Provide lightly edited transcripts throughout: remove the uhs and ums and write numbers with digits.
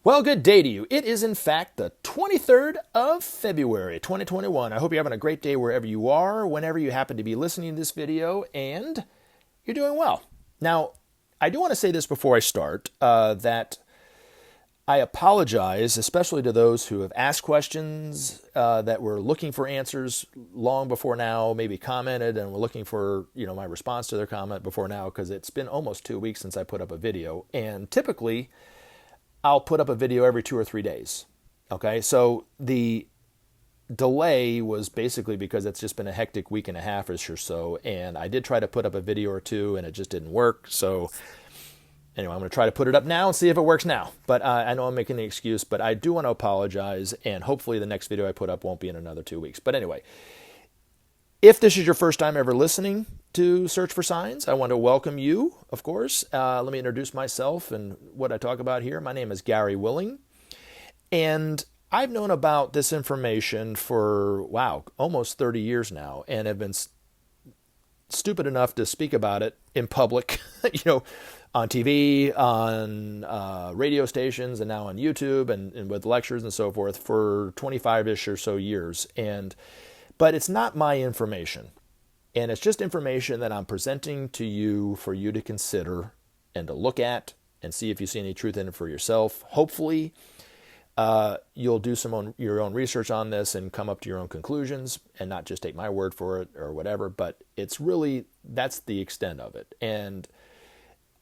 Well, good day to you. It is, in fact, the 23rd of February, 2021. I hope you're having a great day wherever you are, whenever you happen to be listening to this video, and you're doing well. Now, I do want to say this before I start, that I apologize, especially to those who have asked questions that were looking for answers long before now, maybe commented and were looking for, my response to their comment before now, because it's been almost 2 weeks since I put up a video, and typically I'll put up a video every 2 or 3 days. Okay, so the delay was basically because it's just been a hectic week and a half or so, and I did try to put up a video or two, and it just didn't work. So anyway, I'm going to try to put it up now and see if it works now. But I know I'm making the excuse, but I do want to apologize, and hopefully the next video I put up won't be in another 2 weeks. But anyway, if this is your first time ever listening to Search for Signs, I want to welcome you, of course. Let me introduce myself and what I talk about here. My name is Gary Willing, and I've known about this information for, almost 30 years now, and have been stupid enough to speak about it in public, on TV, on radio stations, and now on YouTube, and with lectures and so forth for 25-ish or so years. But it's not my information, and it's just information that I'm presenting to you for you to consider and to look at and see if you see any truth in it for yourself. Hopefully, you'll do your own research on this and come up to your own conclusions and not just take my word for it or whatever, but it's really, that's the extent of it. And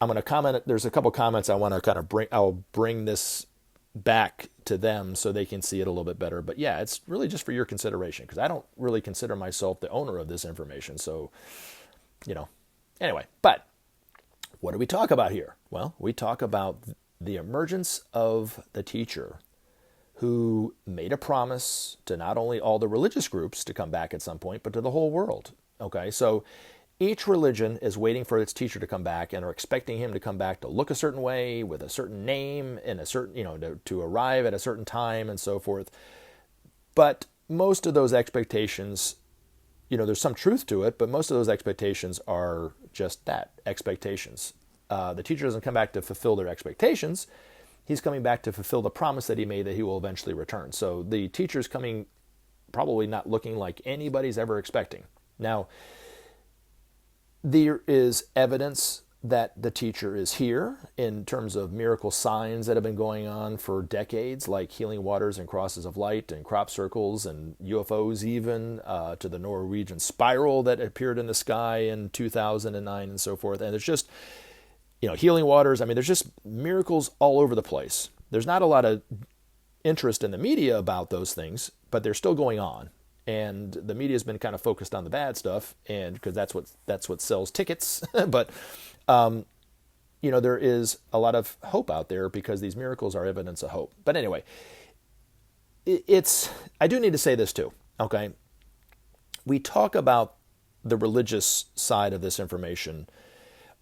I'm going to comment, there's a couple comments I want to kind of I'll bring this back to them so they can see it a little bit better. But yeah, it's really just for your consideration, because I don't really consider myself the owner of this information. So, anyway, but what do we talk about here? Well, we talk about the emergence of the teacher who made a promise to not only all the religious groups to come back at some point, but to the whole world. Okay, so each religion is waiting for its teacher to come back and are expecting him to come back to look a certain way, with a certain name, and a certain, to arrive at a certain time and so forth. But most of those expectations, there's some truth to it, but most of those expectations are just that, expectations. The teacher doesn't come back to fulfill their expectations. He's coming back to fulfill the promise that he made that he will eventually return. So the teacher's coming probably not looking like anybody's ever expecting. Now, there is evidence that the teacher is here in terms of miracle signs that have been going on for decades, like healing waters and crosses of light and crop circles and UFOs even, to the Norwegian spiral that appeared in the sky in 2009 and so forth. And there's just, healing waters. I mean, there's just miracles all over the place. There's not a lot of interest in the media about those things, but they're still going on. And the media has been kind of focused on the bad stuff, and because that's what sells tickets. But there is a lot of hope out there because these miracles are evidence of hope. But anyway, I do need to say this too. Okay, we talk about the religious side of this information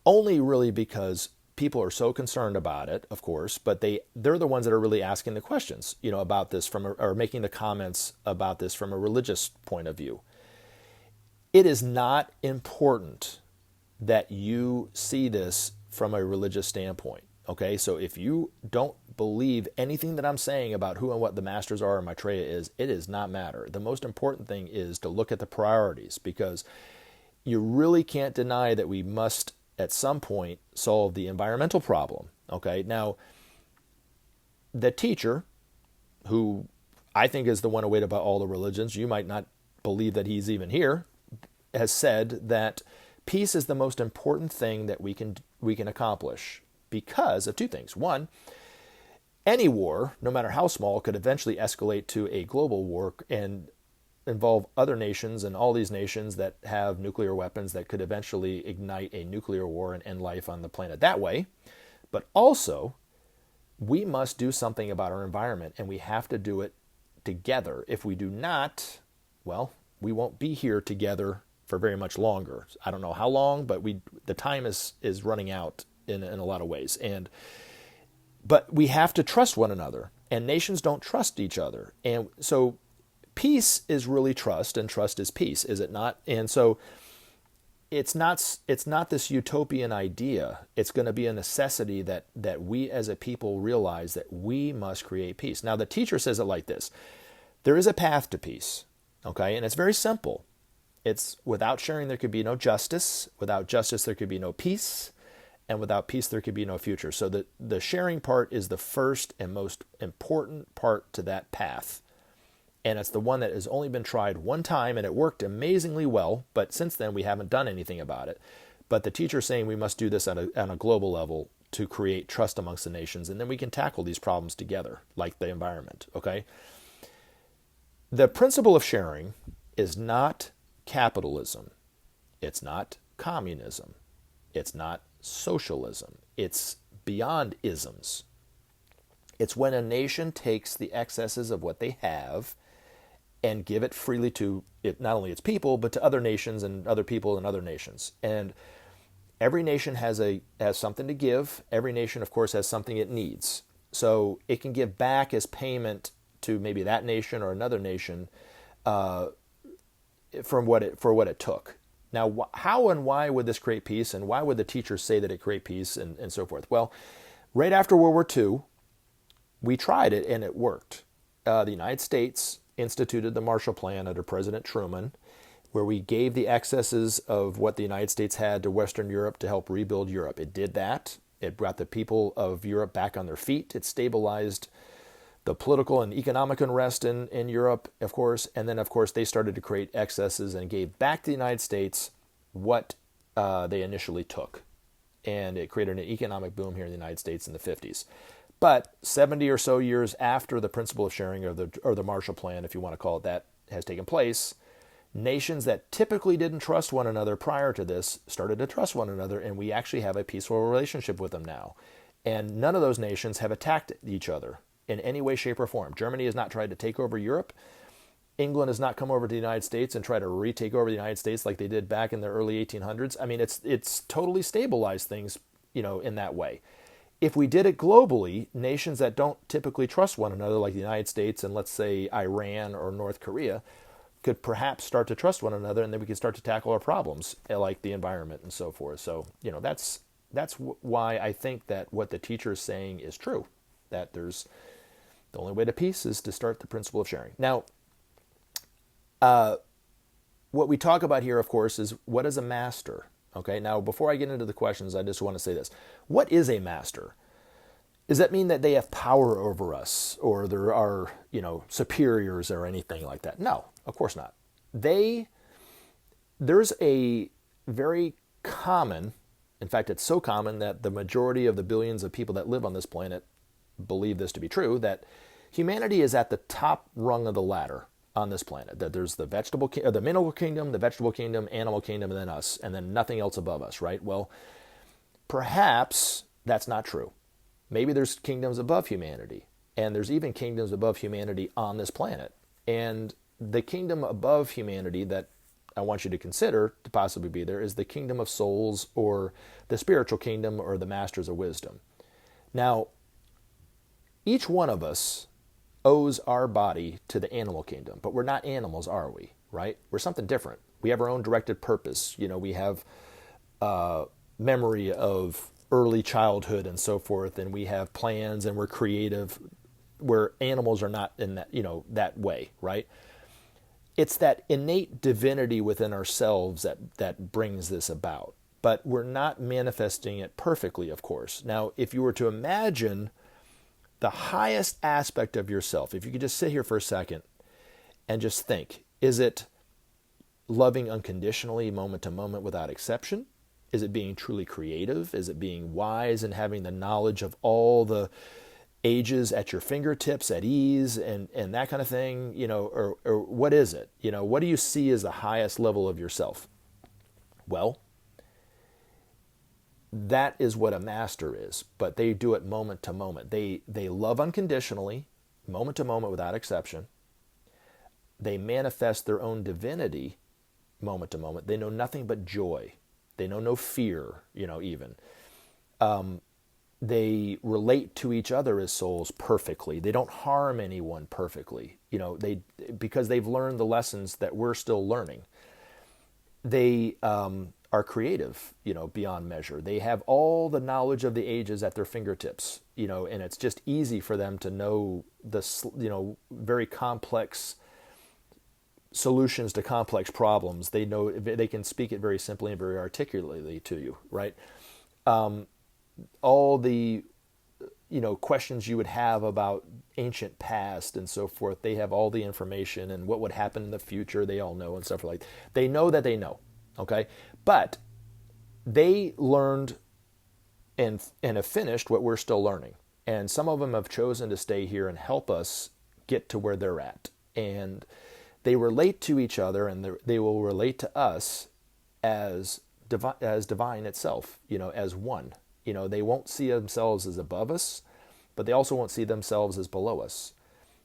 only really because people are so concerned about it, of course, but they're the ones that are really asking the questions, about this or making the comments about this from a religious point of view. It is not important that you see this from a religious standpoint. Okay, so if you don't believe anything that I'm saying about who and what the masters are or Maitreya is, it does not matter. The most important thing is to look at the priorities, because you really can't deny that we must at some point solve the environmental problem. Okay, now the teacher, who I think is the one awaited by all the religions, you might not believe that he's even here, has said that peace is the most important thing that we can accomplish because of two things. One, any war, no matter how small, could eventually escalate to a global war and involve other nations, and all these nations that have nuclear weapons that could eventually ignite a nuclear war and end life on the planet that way. But also, we must do something about our environment, and we have to do it together. If we do not, well, we won't be here together for very much longer. I don't know how long, but the time is running out in a lot of ways. But we have to trust one another, and nations don't trust each other. And so peace is really trust, and trust is peace, is it not? And so it's not this utopian idea. It's going to be a necessity that we as a people realize that we must create peace. Now, the teacher says it like this: there is a path to peace, okay? And it's very simple. It's without sharing, there could be no justice. Without justice, there could be no peace. And without peace, there could be no future. So the sharing part is the first and most important part to that path. And it's the one that has only been tried one time, and it worked amazingly well. But since then, we haven't done anything about it. But the teacher's saying we must do this on a global level to create trust amongst the nations. And then we can tackle these problems together, like the environment, okay? The principle of sharing is not capitalism. It's not communism. It's not socialism. It's beyond isms. It's when a nation takes the excesses of what they have and give it freely to it, not only its people, but to other nations and other people and other nations. And every nation has something to give. Every nation, of course, has something it needs. So it can give back as payment to maybe that nation or another nation for what it took. Now, how and why would this create peace, and why would the teachers say that it create peace, and so forth? Well, right after World War II, we tried it and it worked. The United States instituted the Marshall Plan under President Truman, where we gave the excesses of what the United States had to Western Europe to help rebuild Europe. It did that. It brought the people of Europe back on their feet. It stabilized the political and economic unrest in Europe, of course. And then, of course, they started to create excesses and gave back to the United States what they initially took. And it created an economic boom here in the United States in the 50s. But 70 or so years after the principle of sharing, or the Marshall Plan, if you want to call it that, has taken place, nations that typically didn't trust one another prior to this started to trust one another, and we actually have a peaceful relationship with them now. And none of those nations have attacked each other in any way, shape, or form. Germany has not tried to take over Europe. England has not come over to the United States and tried to retake over the United States like they did back in the early 1800s. I mean, it's totally stabilized things, in that way. If we did it globally, nations that don't typically trust one another, like the United States and let's say Iran or North Korea, could perhaps start to trust one another, and then we could start to tackle our problems, like the environment and so forth. So, that's why I think that what the teacher is saying is true, that the only way to peace is to start the principle of sharing. Now, what we talk about here, of course, is what is a master? Okay, now before I get into the questions, I just want to say this. What is a master? Does that mean that they have power over us, or there are, superiors or anything like that? No, of course not. There's a very common, in fact, it's so common that the majority of the billions of people that live on this planet believe this to be true, that humanity is at the top rung of the ladder on this planet. That there's the mineral kingdom, the vegetable kingdom, animal kingdom, and then us, and then nothing else above us, right? Well, perhaps that's not true. Maybe there's kingdoms above humanity, and there's even kingdoms above humanity on this planet. And the kingdom above humanity that I want you to consider to possibly be there is the kingdom of souls, or the spiritual kingdom, or the masters of wisdom. Now, each one of us owes our body to the animal kingdom, but we're not animals, are we? Right? We're something different. We have our own directed purpose. We have memory of early childhood and so forth, and we have plans, and we're creative, where animals are not in that, that way, right? It's that innate divinity within ourselves that brings this about, but we're not manifesting it perfectly, of course. Now, if you were to imagine the highest aspect of yourself, if you could just sit here for a second and just think, is it loving unconditionally, moment to moment, without exception? Is it being truly creative? Is it being wise and having the knowledge of all the ages at your fingertips at ease and that kind of thing? Or what is it? What do you see as the highest level of yourself? Well, that is what a master is, but they do it moment to moment. They love unconditionally, moment to moment, without exception. They manifest their own divinity moment to moment. They know nothing but joy. They know no fear, even. They relate to each other as souls perfectly. They don't harm anyone perfectly, because they've learned the lessons that we're still learning. They are creative, beyond measure. They have all the knowledge of the ages at their fingertips, and it's just easy for them to know very complex solutions to complex problems. They know, they can speak it very simply and very articulately to you, right? All the questions you would have about ancient past and so forth, they have all the information, and what would happen in the future, they all know, and stuff like that. They know that they know, okay? But they learned and have finished what we're still learning. And some of them have chosen to stay here and help us get to where they're at. And they relate to each other, and they will relate to us as divine itself, as one. They won't see themselves as above us, but they also won't see themselves as below us.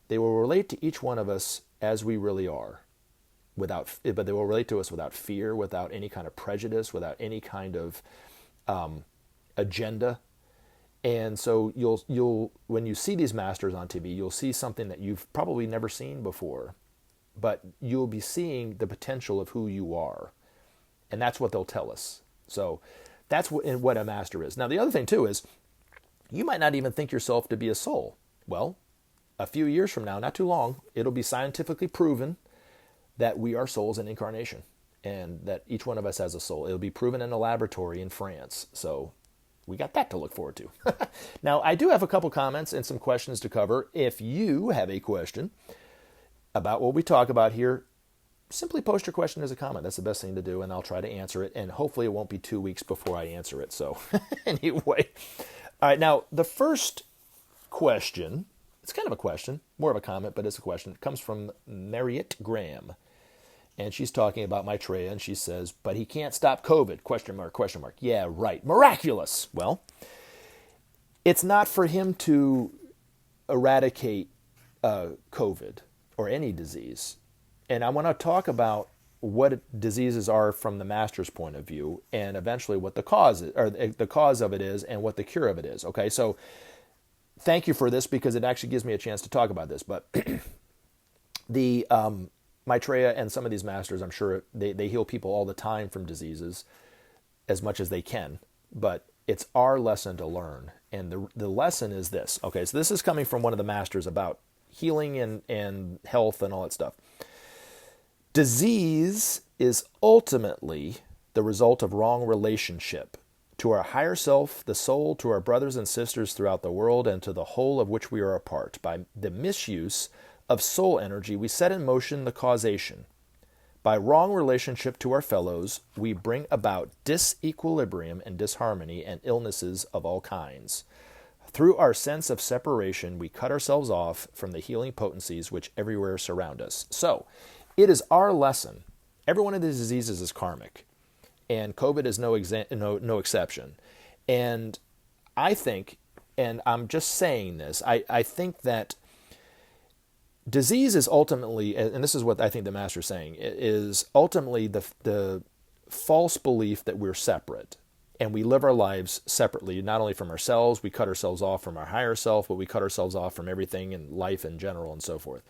They will relate to each one of us as we really are, but they will relate to us without fear, without any kind of prejudice, without any kind of agenda. And so you'll when you see these masters on TV, you'll see something that you've probably never seen before, but you'll be seeing the potential of who you are, and that's what they'll tell us. So that's what a master is. Now, the other thing, too, is you might not even think yourself to be a soul. Well, a few years from now, not too long, it'll be scientifically proven that we are souls in incarnation, and that each one of us has a soul. It'll be proven in a laboratory in France. So we got that to look forward to. Now, I do have a couple comments and some questions to cover. If you have a question about what we talk about here, simply post your question as a comment. That's the best thing to do, and I'll try to answer it. And hopefully it won't be 2 weeks before I answer it. So anyway. All right, now the first question, it's kind of a question, more of a comment, but it's a question. It comes from Mariette Graham. And she's talking about Maitreya, and she says, but he can't stop COVID, question mark, question mark. Yeah, right. Miraculous. Well, it's not for him to eradicate COVID or any disease. And I want to talk about what diseases are from the master's point of view, and eventually what the cause is, or the cause of it is, and what the cure of it is. Okay, so thank you for this, because it actually gives me a chance to talk about this. But the Maitreya and some of these masters, I'm sure they heal people all the time from diseases as much as they can, but it's our lesson to learn. And the lesson is this. Okay, so this is coming from one of the masters about healing and health and all that stuff. Disease is ultimately the result of wrong relationship to our higher self, the soul, to our brothers and sisters throughout the world, and to the whole of which we are a part. By the misuse of soul energy, we set in motion the causation. By wrong relationship to our fellows, we bring about disequilibrium and disharmony and illnesses of all kinds. Through our sense of separation, we cut ourselves off from the healing potencies which everywhere surround us. So, it is our lesson. Every one of these diseases is karmic, and COVID is no exception. And I think, and I'm just saying this, I think that disease is ultimately, and this is what I think the master is saying, is ultimately the false belief that we're separate, and we live our lives separately, not only from ourselves, we cut ourselves off from our higher self, but we cut ourselves off from everything in life in general and so forth.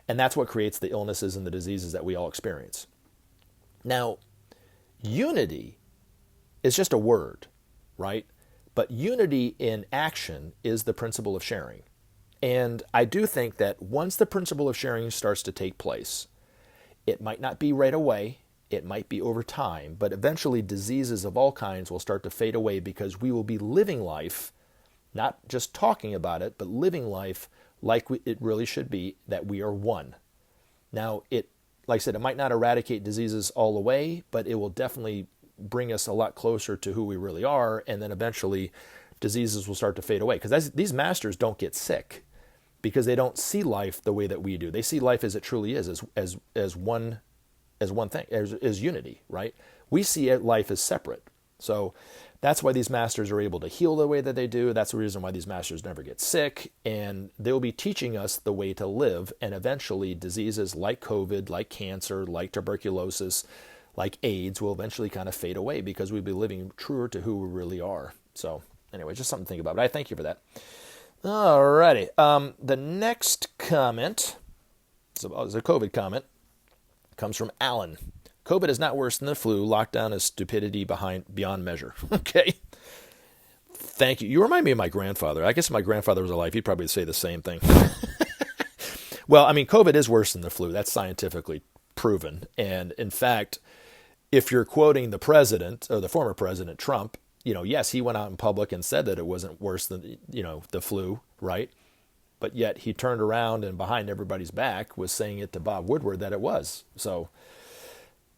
And that's what creates the illnesses and the diseases that we all experience. Now, unity is just a word, right? But unity in action is the principle of sharing. And I do think that once the principle of sharing starts to take place, it might not be right away, it might be over time, but eventually diseases of all kinds will start to fade away, because we will be living life, not just talking about it, but living life like it really should be, that we are one. Now, like I said, it might not eradicate diseases all the way, but it will definitely bring us a lot closer to who we really are, and then eventually diseases will start to fade away. Because these masters don't get sick, because they don't see life the way that we do. They see life as it truly is, as one thing, as unity, right? We see life as separate. So that's why these masters are able to heal the way that they do. That's the reason why these masters never get sick. And they'll be teaching us the way to live. And eventually diseases like COVID, like cancer, like tuberculosis, like AIDS will eventually kind of fade away, because we'll be living truer to who we really are. So anyway, just something to think about. But I thank you for that. Alrighty. The next comment, so it's a COVID comment, comes from Alan. COVID is not worse than the flu. Lockdown is stupidity beyond measure. Okay. Thank you. You remind me of my grandfather. I guess if my grandfather was alive, he'd probably say the same thing. Well, I mean, COVID is worse than the flu. That's scientifically proven. And in fact, if you're quoting the president or the former president, Trump, yes, he went out in public and said that it wasn't worse than, the flu, right? But yet he turned around and behind everybody's back was saying it to Bob Woodward that it was. So,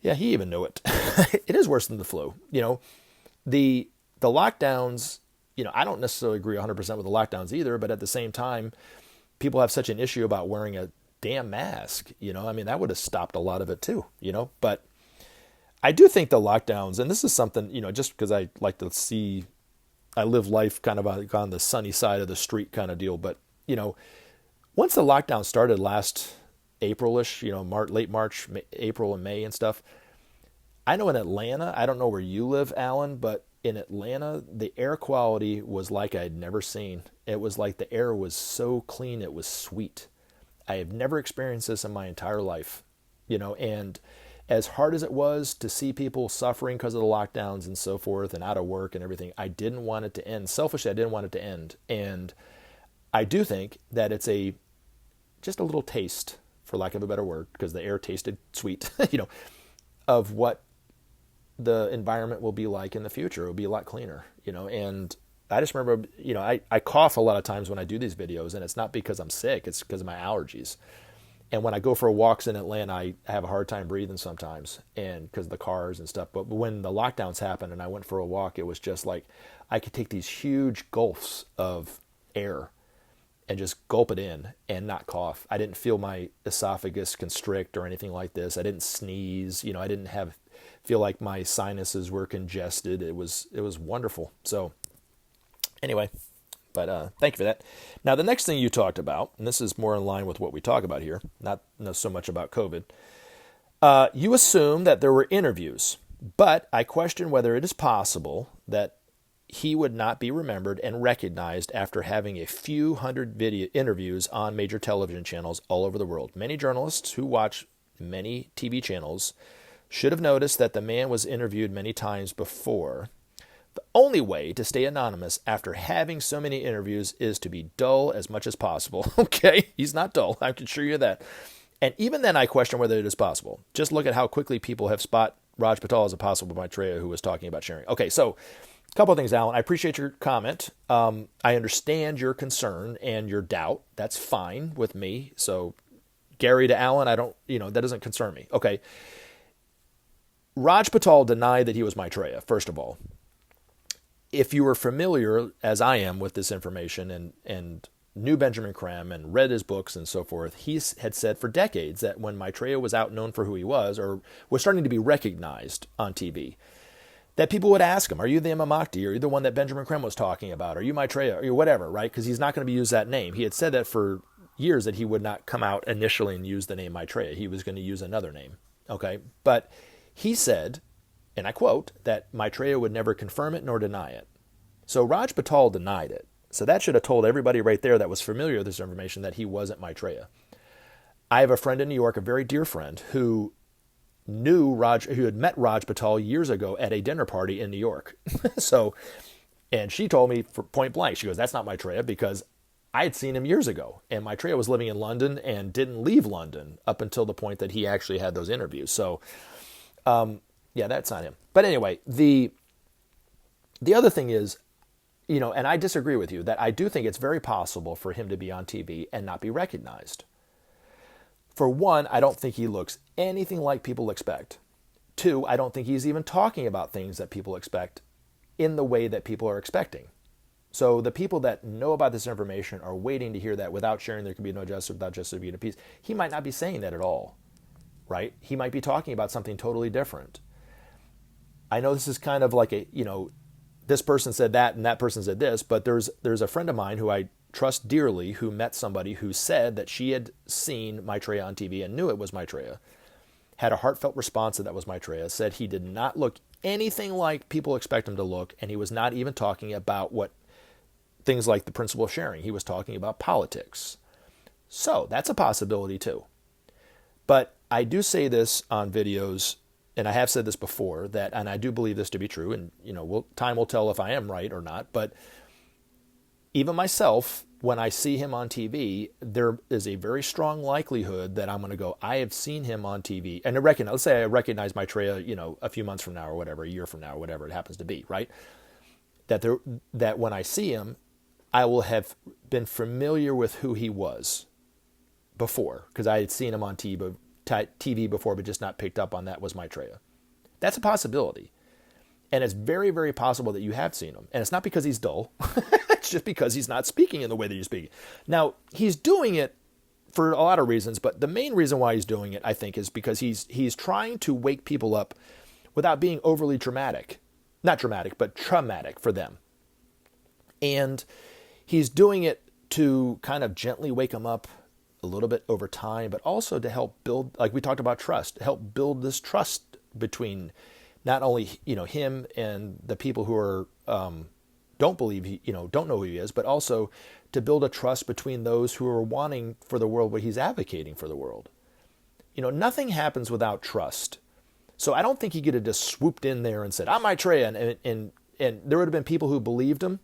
yeah, he even knew it. It is worse than the flu. The lockdowns, I don't necessarily agree 100% with the lockdowns either, but at the same time, people have such an issue about wearing a damn mask. That would have stopped a lot of it too, But I do think the lockdowns, and this is something, just because I like to see, I live life kind of on the sunny side of the street kind of deal, but once the lockdown started last April-ish, late March, April and May and stuff, I know in Atlanta, I don't know where you live, Alan, but in Atlanta, the air quality was like I'd never seen. It was like the air was so clean, it was sweet. I have never experienced this in my entire life, and as hard as it was to see people suffering because of the lockdowns and so forth and out of work and everything, I didn't want it to end. Selfishly, I didn't want it to end. And I do think that it's just a little taste, for lack of a better word, because the air tasted sweet, of what the environment will be like in the future. It will be a lot cleaner, and I just remember, I cough a lot of times when I do these videos, and it's not because I'm sick, it's because of my allergies. And when I go for walks in Atlanta, I have a hard time breathing sometimes, and because of the cars and stuff. But when the lockdowns happened and I went for a walk, it was just like I could take these huge gulps of air and just gulp it in and not cough. I didn't feel my esophagus constrict or anything like this. I didn't sneeze. I didn't feel like my sinuses were congested. It was wonderful. So anyway, but thank you for that. Now, the next thing you talked about, and this is more in line with what we talk about here, not so much about COVID, you assume that there were interviews, but I question whether it is possible that he would not be remembered and recognized after having a few hundred video interviews on major television channels all over the world. Many journalists who watch many TV channels should have noticed that the man was interviewed many times before. The only way to stay anonymous after having so many interviews is to be dull as much as possible. Okay, he's not dull, I can assure you that. And even then I question whether it is possible. Just look at how quickly people have spot Raj Patel as a possible Maitreya who was talking about sharing. Okay, so a couple of things, Alan. I appreciate your comment. I understand your concern and your doubt. That's fine with me. So Gary to Alan, I don't, that doesn't concern me. Okay. Raj Patel denied that he was Maitreya, first of all. If you were familiar, as I am, with this information and knew Benjamin Creme and read his books and so forth, he had said for decades that when Maitreya was out known for who he was, or was starting to be recognized on TV, that people would ask him, are you the Imam Mahdi? Are you the one that Benjamin Creme was talking about? Are you Maitreya? Or whatever, right? Because he's not going to use that name. He had said that for years that he would not come out initially and use the name Maitreya. He was going to use another name, okay? But he said, and I quote, that Maitreya would never confirm it nor deny it. So Raj Patel denied it. So that should have told everybody right there that was familiar with this information that he wasn't Maitreya. I have a friend in New York, a very dear friend, who had met Raj Patel years ago at a dinner party in New York. And she told me for point blank, she goes, that's not Maitreya, because I had seen him years ago. And Maitreya was living in London and didn't leave London up until the point that he actually had those interviews. So, yeah, that's not him. But anyway, the other thing is, and I disagree with you, that I do think it's very possible for him to be on TV and not be recognized. For one, I don't think he looks anything like people expect. Two, I don't think he's even talking about things that people expect in the way that people are expecting. So the people that know about this information are waiting to hear that without sharing there can be no justice, without justice there be no peace. He might not be saying that at all, right? He might be talking about something totally different. I know this is kind of like this person said that and that person said this, but there's a friend of mine who I trust dearly who met somebody who said that she had seen Maitreya on TV and knew it was Maitreya, had a heartfelt response that was Maitreya, said he did not look anything like people expect him to look, and he was not even talking about things like the principle of sharing. He was talking about politics. So that's a possibility too. But I do say this on videos, and I have said this before, that, and I do believe this to be true, and time will tell if I am right or not, but even myself, when I see him on TV, there is a very strong likelihood that I'm going to go, I have seen him on TV. And let's say I recognize Maitreya, a few months from now or whatever, a year from now or whatever it happens to be, right? That when I see him, I will have been familiar with who he was before, because I had seen him on TV before, but just not picked up on that was Maitreya. That's a possibility. And it's very, very possible that you have seen him. And it's not because he's dull. It's just because he's not speaking in the way that you're speaking. Now, he's doing it for a lot of reasons, but the main reason why he's doing it, I think, is because he's trying to wake people up without being overly dramatic. Not dramatic, but traumatic for them. And he's doing it to kind of gently wake them up a little bit over time, but also to help build, like we talked about, trust, help build this trust between not only him and the people who are don't believe don't know who he is, but also to build a trust between those who are wanting for the world what he's advocating for the world. Nothing happens without trust. So I don't think he could have just swooped in there and said, I'm Maitreya, and there would have been people who believed him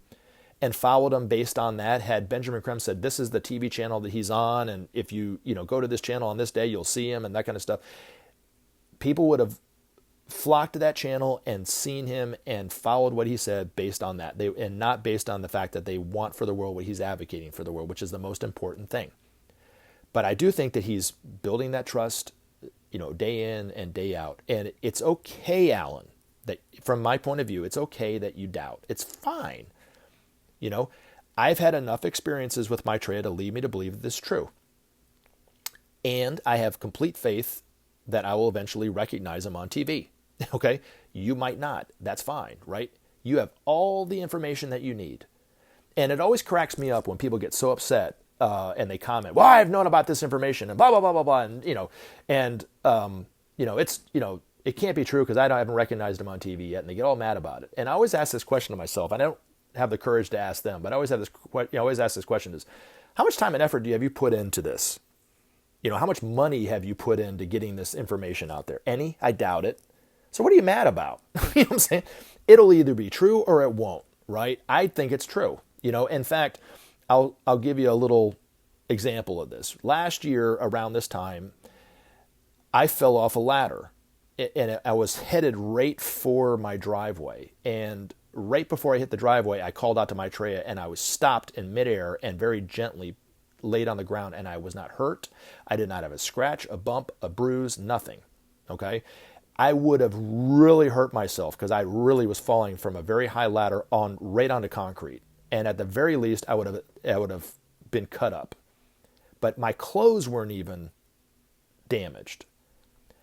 and followed him based on that. Had Benjamin Creme said, this is the TV channel that he's on, and if you go to this channel on this day, you'll see him, and that kind of stuff, people would have flocked to that channel and seen him and followed what he said based on that, and not based on the fact that they want for the world what he's advocating for the world, which is the most important thing. But I do think that he's building that trust, day in and day out. And it's okay, Alan, that from my point of view, it's okay that you doubt. It's fine. I've had enough experiences with Maitreya to lead me to believe that this is true. And I have complete faith that I will eventually recognize him on TV. Okay? You might not. That's fine, right? You have all the information that you need. And it always cracks me up when people get so upset and they comment, well, I've known about this information and blah, blah, blah, blah, blah. And, it's, it can't be true because I haven't recognized him on TV yet. And they get all mad about it. And I always ask this question to myself. I don't have the courage to ask them, but I always ask this question is, how much time and effort have you put into this? How much money have you put into getting this information out there? Any? I doubt it. So what are you mad about? You know what I'm saying? It'll either be true or it won't, right? I think it's true. In fact, I'll give you a little example of this. Last year around this time, I fell off a ladder and I was headed right for my driveway. And right before I hit the driveway, I called out to Maitreya and I was stopped in midair and very gently laid on the ground, and I was not hurt. I did not have a scratch, a bump, a bruise, nothing. Okay? I would have really hurt myself because I really was falling from a very high ladder right onto concrete. And at the very least, I would have been cut up. But my clothes weren't even damaged.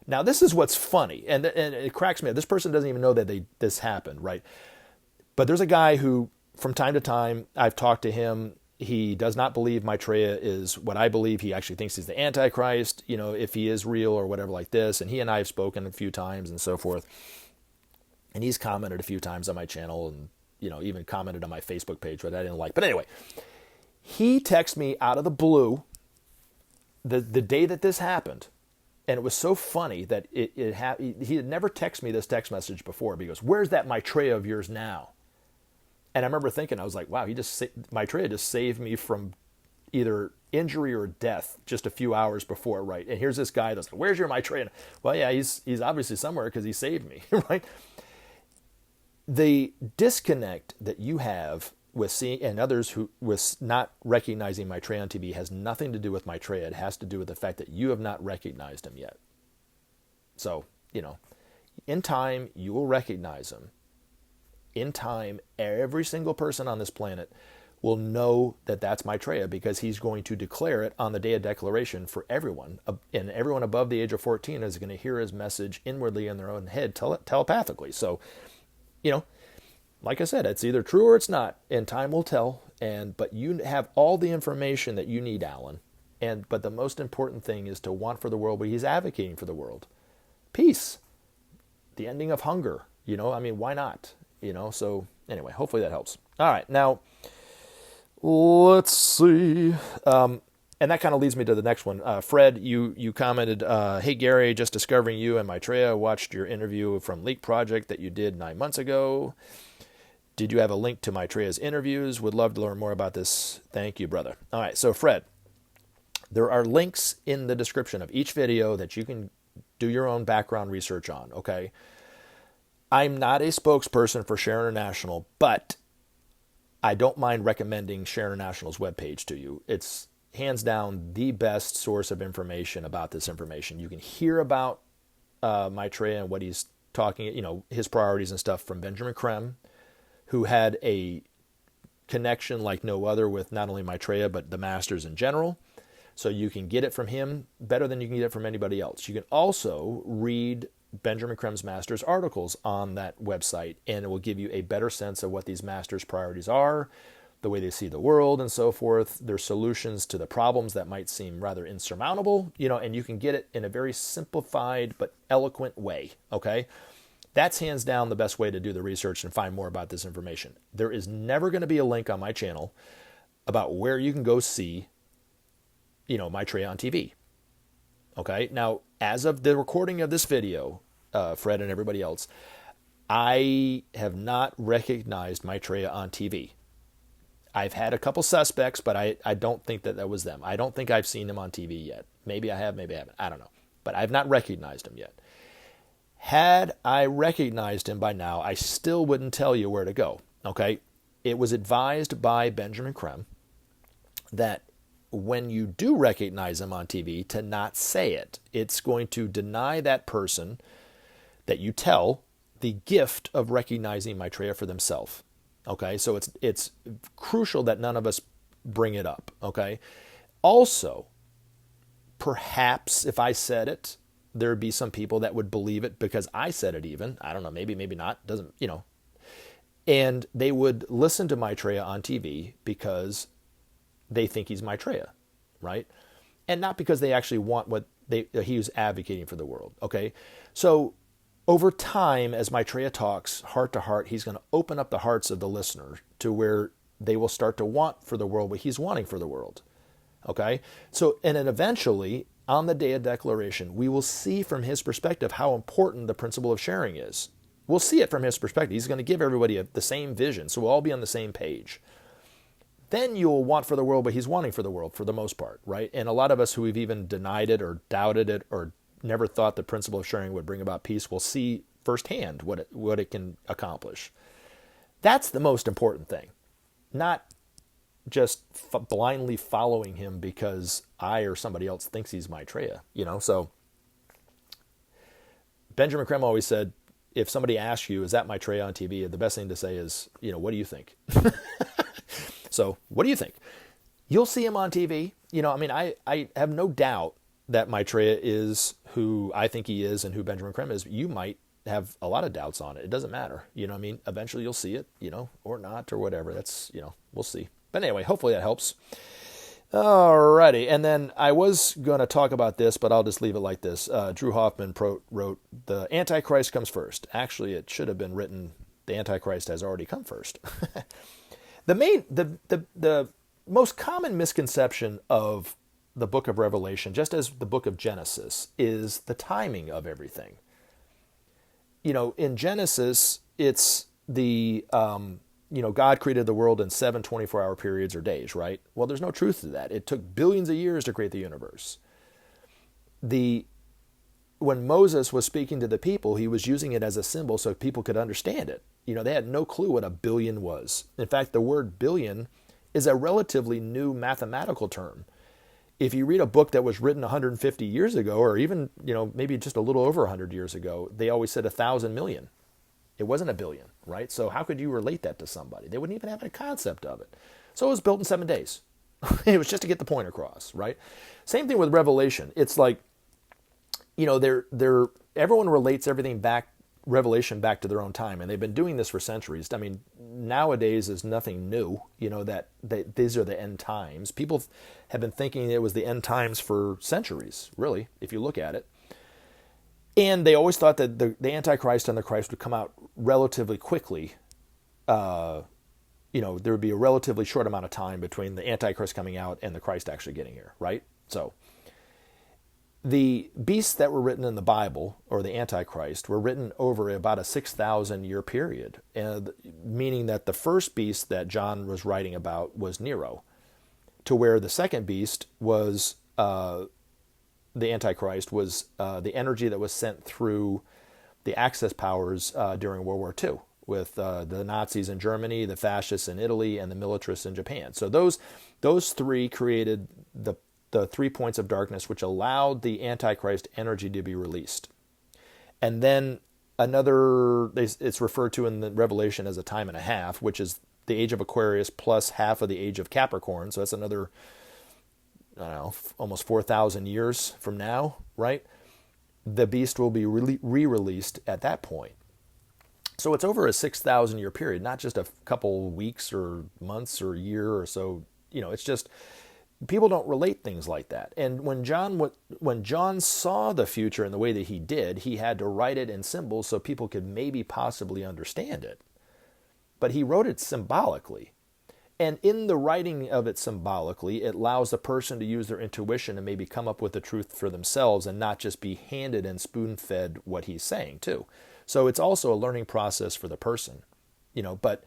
Now, this is what's funny, and it cracks me up. This person doesn't even know that this happened, right? But there's a guy who, from time to time, I've talked to him. He does not believe Maitreya is what I believe. He actually thinks he's the AntiChrist, if he is real or whatever like this. And he and I have spoken a few times and so forth. And he's commented a few times on my channel and, even commented on my Facebook page, which I didn't like. But anyway, he texted me out of the blue the day that this happened. And it was so funny that he had never texted me this text message before. But he goes, where's that Maitreya of yours now? And I remember thinking, I was like, wow, Maitreya just saved me from either injury or death just a few hours before, right? And here's this guy that's like, where's your Maitreya? Well, yeah, he's obviously somewhere because he saved me, right? The disconnect that you have with seeing, and others who with not recognizing Maitreya on TV has nothing to do with Maitreya. It has to do with the fact that you have not recognized him yet. So, in time, you will recognize him. In time, every single person on this planet will know that that's Maitreya because he's going to declare it on the day of declaration for everyone. And everyone above the age of 14 is going to hear his message inwardly in their own head telepathically. So, like I said, it's either true or it's not, and time will tell. But you have all the information that you need, Alan. But the most important thing is to want for the world what he's advocating for the world. Peace. The ending of hunger. Why not? So anyway, hopefully that helps. All right, now let's see. And that kind of leads me to the next one. Fred, you commented, hey, Gary, just discovering you and Maitreya. Watched your interview from Leak Project that you did 9 months ago. Did you have a link to Maitreyas Interviews? Would love to learn more about this. Thank you, brother. All right, so Fred, there are links in the description of each video that you can do your own background research on, okay? I'm not a spokesperson for Share International, but I don't mind recommending Share International's webpage to you. It's hands down the best source of information about this information. You can hear about Maitreya and what he's talking, his priorities and stuff from Benjamin Creme, who had a connection like no other with not only Maitreya, but the masters in general. So you can get it from him better than you can get it from anybody else. You can also read Benjamin Creme's masters articles on that website, and it will give you a better sense of what these masters' priorities are, the way they see the world and so forth, their solutions to the problems that might seem rather insurmountable, and you can get it in a very simplified but eloquent way, okay? That's hands down the best way to do the research and find more about this information. There is never going to be a link on my channel about where you can go see, Maitreya on TV. Okay? Now, as of the recording of this video, Fred and everybody else, I have not recognized Maitreya on TV. I've had a couple suspects, but I don't think that was them. I don't think I've seen him on TV yet. Maybe I have, maybe I haven't. I don't know. But I've not recognized him yet. Had I recognized him by now, I still wouldn't tell you where to go, okay? It was advised by Benjamin Creme that when you do recognize him on TV, to not say it. It's going to deny that person that you tell the gift of recognizing Maitreya for themselves, okay? So it's crucial that none of us bring it up, okay? Also, perhaps if I said it, there'd be some people that would believe it because I said it even. I don't know, maybe not. Doesn't, And they would listen to Maitreya on TV because they think he's Maitreya, right? And not because they actually want what he was advocating for the world, okay? So over time, as Maitreya talks heart to heart, he's going to open up the hearts of the listener to where they will start to want for the world what he's wanting for the world, okay? So, and then eventually, on the day of declaration, we will see from his perspective how important the principle of sharing is. We'll see it from his perspective. He's going to give everybody the same vision, so we'll all be on the same page. Then you'll want for the world what he's wanting for the world, for the most part, right? And a lot of us who have even denied it or doubted it or never thought the principle of sharing would bring about peace will see firsthand what it can accomplish. That's the most important thing, not just blindly following him because I or somebody else thinks he's Maitreya, So Benjamin Creme always said, if somebody asks you, is that Maitreya on TV? The best thing to say is, what do you think? So what do you think? You'll see him on TV. I have no doubt that Maitreya is who I think he is and who Benjamin Creme is. You might have a lot of doubts on it. It doesn't matter. Eventually you'll see it, or not, or whatever. That's, we'll see. But anyway, hopefully that helps. Alrighty, and then I was going to talk about this, but I'll just leave it like this. Drew Hoffman wrote, "The Antichrist comes first." Actually, it should have been written, "The Antichrist has already come first." The most common misconception of the book of Revelation, just as the book of Genesis, is the timing of everything. In Genesis, it's the God created the world in 7 24-hour periods or days, right? Well, there's no truth to that. It took billions of years to create the universe. When Moses was speaking to the people, he was using it as a symbol so people could understand it. They had no clue what a billion was. In fact, the word billion is a relatively new mathematical term. If you read a book that was written 150 years ago, or even, maybe just a little over 100 years ago, they always said 1,000 million. It wasn't a billion, right? So how could you relate that to somebody? They wouldn't even have a concept of it. So it was built in 7 days. It was just to get the point across, right? Same thing with Revelation. It's like, everyone relates everything back, Revelation back to their own time, and they've been doing this for centuries. Nowadays is nothing new, that these are the end times. People have been thinking it was the end times for centuries, really, if you look at it. And they always thought that the Antichrist and the Christ would come out relatively quickly there would be a relatively short amount of time between the Antichrist coming out and the Christ actually getting here, right? So the beasts that were written in the Bible, or the Antichrist, were written over about a 6,000 year period, and meaning that the first beast that John was writing about was Nero, to where the second beast was the Antichrist, was the energy that was sent through the Axis powers during World War II, with the Nazis in Germany, the fascists in Italy, and the militarists in Japan. So those three created the 3 points of darkness, which allowed the Antichrist energy to be released. And then it's referred to in the Revelation as a time and a half, which is the age of Aquarius plus half of the age of Capricorn. So that's another, I don't know, almost 4,000 years from now, right? The beast will be re-released at that point. So it's over a 6,000 year period, not just a couple weeks or months or a year or so. It's just, people don't relate things like that. And when John saw the future in the way that he did, he had to write it in symbols so people could maybe possibly understand it. But he wrote it symbolically. And in the writing of it symbolically, it allows the person to use their intuition and maybe come up with the truth for themselves and not just be handed and spoon-fed what he's saying too. So it's also a learning process for the person, but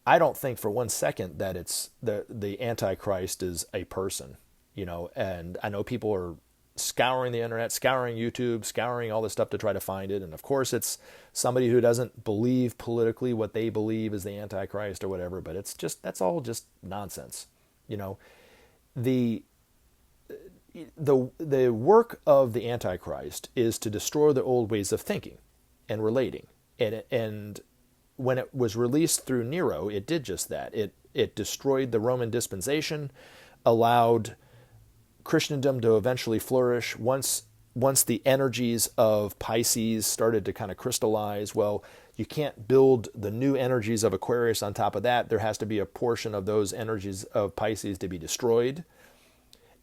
I don't think for 1 second that it's the Antichrist is a person, and I know people are scouring the internet, scouring YouTube, scouring all this stuff to try to find it. And of course it's somebody who doesn't believe politically what they believe is the Antichrist or whatever, but that's all just nonsense. The work of the Antichrist is to destroy the old ways of thinking and relating. And when it was released through Nero, it did just that. It destroyed the Roman dispensation, allowed Christendom to eventually flourish. Once the energies of Pisces started to kind of crystallize, well, you can't build the new energies of Aquarius on top of that. There has to be a portion of those energies of Pisces to be destroyed.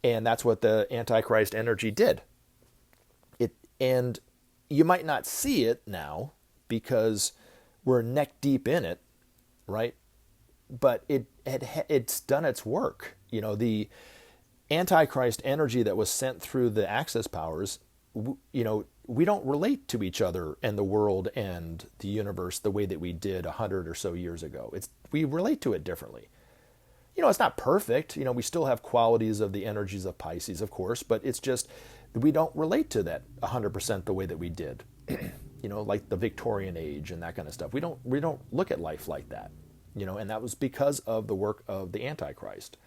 And that's what the Antichrist energy did. And you might not see it now because we're neck deep in it, right? But it's done its work. The Antichrist energy that was sent through the Axis powers, we don't relate to each other and the world and the universe the way that we did 100 or so years ago. We relate to it differently. It's not perfect. We still have qualities of the energies of Pisces, of course, but it's just we don't relate to that 100% the way that we did. Like the Victorian age and that kind of stuff. We don't look at life like that. And that was because of the work of the Antichrist.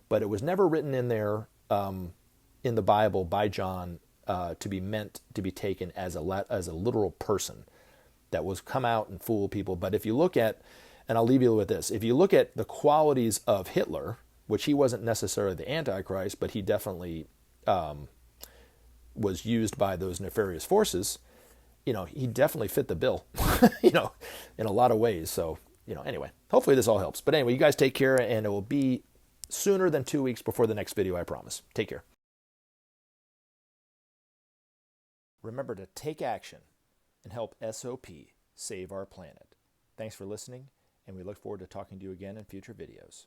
But it was never written in there in the Bible by John to be meant to be taken as a literal person that was come out and fool people. But if you look at, and I'll leave you with this, if you look at the qualities of Hitler, which he wasn't necessarily the Antichrist, but he definitely was used by those nefarious forces, he definitely fit the bill, in a lot of ways. So, anyway, hopefully this all helps. But anyway, you guys take care, and it will be sooner than 2 weeks before the next video, I promise. Take care. Remember to take action and help SOP save our planet. Thanks for listening, and we look forward to talking to you again in future videos.